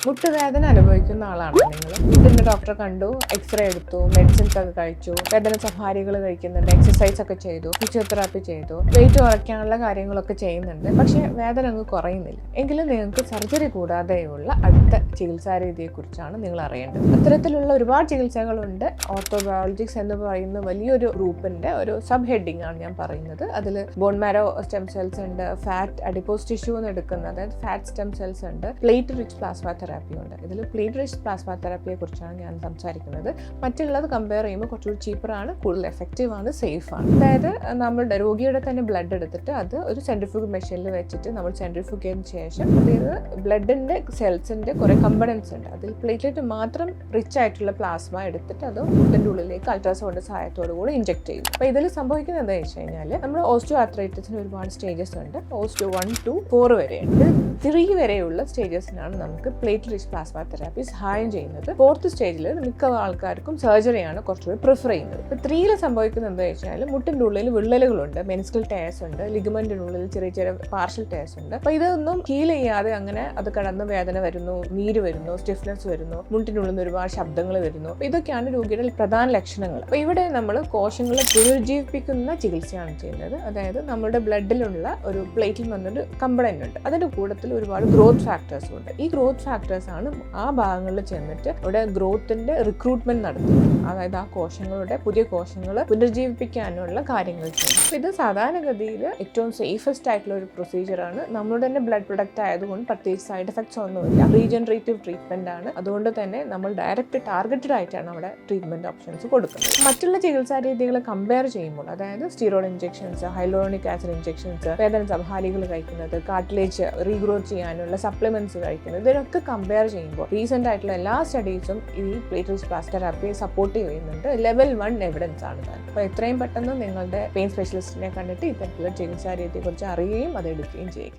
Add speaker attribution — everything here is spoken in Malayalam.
Speaker 1: മുട്ടുവേദന അനുഭവിക്കുന്ന ആളാണ് നിങ്ങൾ. മുട്ടിൻ്റെ ഡോക്ടറെ കണ്ടു, എക്സ്റേ എടുത്തു, മെഡിസിൻസ് ഒക്കെ കഴിച്ചു, വേദന സഹാരികൾ കഴിക്കുന്നുണ്ട്, എക്സസൈസ് ഒക്കെ ചെയ്തു, ഫിസിയോതെറാപ്പി ചെയ്തു, വെയിറ്റ് കുറയ്ക്കാനുള്ള കാര്യങ്ങളൊക്കെ ചെയ്യുന്നുണ്ട്. പക്ഷേ വേദന അങ്ങ് കുറയുന്നില്ല. എങ്കിലും നിങ്ങൾക്ക് സർജറി കൂടാതെയുള്ള അടുത്ത ചികിത്സാ രീതിയെക്കുറിച്ചാണ് നിങ്ങൾ അറിയേണ്ടത്. അത്തരത്തിലുള്ള ഒരുപാട് ചികിത്സകളുണ്ട്. ഓർത്തോബയോളജിക്സ് എന്ന് പറയുന്ന വലിയൊരു ഗ്രൂപ്പിൻ്റെ ഒരു സബ് ഹെഡിങ് ആണ് ഞാൻ പറയുന്നത്. അതിൽ ബോൺ മാരോ സ്റ്റെം സെൽസ് ഉണ്ട്, ഫാറ്റ് അഡിപ്പോസ് ടിഷ്യൂ എന്ന് എടുക്കുന്ന അതായത് ഫാറ്റ് സ്റ്റെം സെൽസ് ഉണ്ട്, പ്ലേറ്റ് റിച്ച് പ്ലാസ്മ തെറാപ്പി ഉണ്ട്. ഇതിൽ പ്ലേറ്റ് റിച്ച് പ്ലാസ്മ തെറാപ്പിയെ കുറിച്ചാണ് ഞാൻ സംസാരിക്കുന്നത്. മറ്റുള്ളത് കമ്പയർ ചെയ്യുമ്പോൾ കുറച്ചുകൂടി ചീപ്പറാണ്, കൂടുതൽ എഫക്റ്റീവ് ആണ്, സേഫ് ആണ്. അതായത് നമ്മുടെ രോഗിയുടെ തന്നെ ബ്ലഡ് എടുത്തിട്ട് അത് ഒരു സെൻട്രിഫ്യൂഗ് മെഷീനിൽ വെച്ചിട്ട് നമ്മൾ സെൻട്രിഫ്യൂഗ് ചെയ്തതിന് ശേഷം അതായത് ബ്ലഡിൻ്റെ സെൽസിൻ്റെ കുറേ കമ്പണൻസ് ഉണ്ട്. അതിൽ പ്ലേറ്റ്ലെറ്റ് മാത്രം റിച്ച് ആയിട്ടുള്ള പ്ലാസ്മ എടുത്തിട്ട് അത് മുട്ടിൻ്റെ ഉള്ളിലേക്ക് അൾട്രാസൗണ്ട് സഹായത്തോടു കൂടി ഇഞ്ചെക്ട് ചെയ്യും. അപ്പോൾ ഇതിൽ സംഭവിക്കുന്നത് എന്താ വെച്ച് കഴിഞ്ഞാൽ നമ്മൾ ഓസ്റ്റിയോ ആർത്രൈറ്റിസിന് ഒരുപാട് സ്റ്റേജസ് ഉണ്ട്. ഓസ്റ്റിയോ 1 to 4 വരെയുണ്ട്. 3 വരെയുള്ള സ്റ്റേജസിനാണ് നമുക്ക് പ്ലേറ്റ് റിച്ച് പ്ലാസ്മ തെറാപ്പി സഹായം ചെയ്യുന്നത്. 4th സ്റ്റേജിൽ മിക്ക ആൾക്കാർക്കും സർജറിയാണ് കുറച്ചുകൂടി പ്രിഫർ ചെയ്യുന്നത്. ഇപ്പോൾ 3ൽ സംഭവിക്കുന്നത് എന്താ വെച്ചാൽ മുട്ടിൻ്റെ ഉള്ളിൽ വിള്ളലുകളുണ്ട്, മെനിസ്കൽ ടയർസ് ഉണ്ട്, ലിഗമെന്റിനുള്ളിൽ ചെറിയ ചെറിയ പാർഷ്യൽ ടയർസ് ഉണ്ട്. അപ്പോൾ ഇതൊന്നും ഹീൽ ചെയ്യാതെ അങ്ങനെ അത് കടന്ന് വേദന വരുന്നു, നീര് വരുന്നു, സ്റ്റിഫ്നെസ് വരുന്നു, മുട്ടിനുള്ളിൽ നിന്ന് ഒരുപാട് ശബ്ദങ്ങൾ വരുന്നു. അപ്പോൾ ഇതൊക്കെയാണ് രോഗിയുടെ പ്രധാന ലക്ഷണങ്ങൾ. അപ്പോൾ ഇവിടെ നമ്മൾ കോശങ്ങളെ പുനരുജ്ജീവിപ്പിക്കുന്ന ചികിത്സയാണ് ചെയ്യുന്നത്. അതായത് നമ്മുടെ ബ്ലഡിലുള്ള ഒരു പ്ലേറ്റിൽ വന്നൊരു കമ്പണന്റ് ഉണ്ട്, അതിൻ്റെ കൂട്ടത്തിൽ ഒരുപാട് ഗ്രോത്ത് ഫാക്ടേഴ്സും ഉണ്ട്. ഈ ഗ്രോത്ത് ഫാക്ടേഴ്സ് ആണ് ആ ഭാഗങ്ങളിൽ ചെന്നിട്ട് ഇവിടെ ഗ്രോത്തിന്റെ റിക്രൂട്ട്മെന്റ് നടത്തുന്നത്. അതായത് ആ കോശങ്ങളുടെ പുതിയ കോശങ്ങൾ പുനരുജ്ജീവിപ്പിക്കാനുള്ള കാര്യങ്ങൾ ചെയ്യും. അപ്പോൾ ഇത് സാധാരണഗതിയിൽ ഏറ്റവും സേഫസ്റ്റ് ആയിട്ടുള്ള ഒരു പ്രൊസീജിയറാണ്. നമ്മുടെ തന്നെ ബ്ലഡ് പ്രൊഡക്റ്റ് ആയതുകൊണ്ട് പ്രത്യേകിച്ച് സൈഡ് എഫക്ട്സ് ഒന്നുമില്ല. റീജനറേറ്റീവ് ട്രീറ്റ്മെന്റ് ആണ്. അതുകൊണ്ട് തന്നെ നമ്മൾ ഡയറക്റ്റ് ടാർഗറ്റഡ് ആയിട്ടാണ് അവിടെ ട്രീറ്റ്മെന്റ് ഓപ്ഷൻസ് കൊടുക്കുന്നത്. മറ്റുള്ള ചികിത്സാ രീതികളെ കമ്പയർ ചെയ്യുമ്പോൾ അതായത് steroid injections, hyaluronic acid injections, വേദന സംഹാരികൾ കഴിക്കുന്നത്, കാർട്ടിലേജ് റീഗ്രോത്ത് ചെയ്യാനുള്ള സപ്ലിമെന്റ്സ് കഴിക്കുന്നത്, ഇതിനൊക്കെ കമ്പയർ ചെയ്യുമ്പോൾ റീസെന്റ് ആയിട്ടുള്ള എല്ലാ സ്റ്റഡീസും ഈ പ്ലേറ്റ് റിച്ച് പ്ലാസ്മ തെറാപ്പിയെ സപ്പോർട്ട് ചെയ്യുന്നുണ്ട്. ലെവൽ 1 എവിഡൻസ് ആണ്. അപ്പോൾ എത്രയും പെട്ടെന്ന് നിങ്ങളുടെ പെയിൻ സ്പെഷ്യലിസ്റ്റിനെ കണ്ടിട്ട് ഇത്തരത്തിലുള്ള ചികിത്സാ രീതിയെക്കുറിച്ച് അറിയുകയും അത് എടുക്കുകയും ചെയ്യും.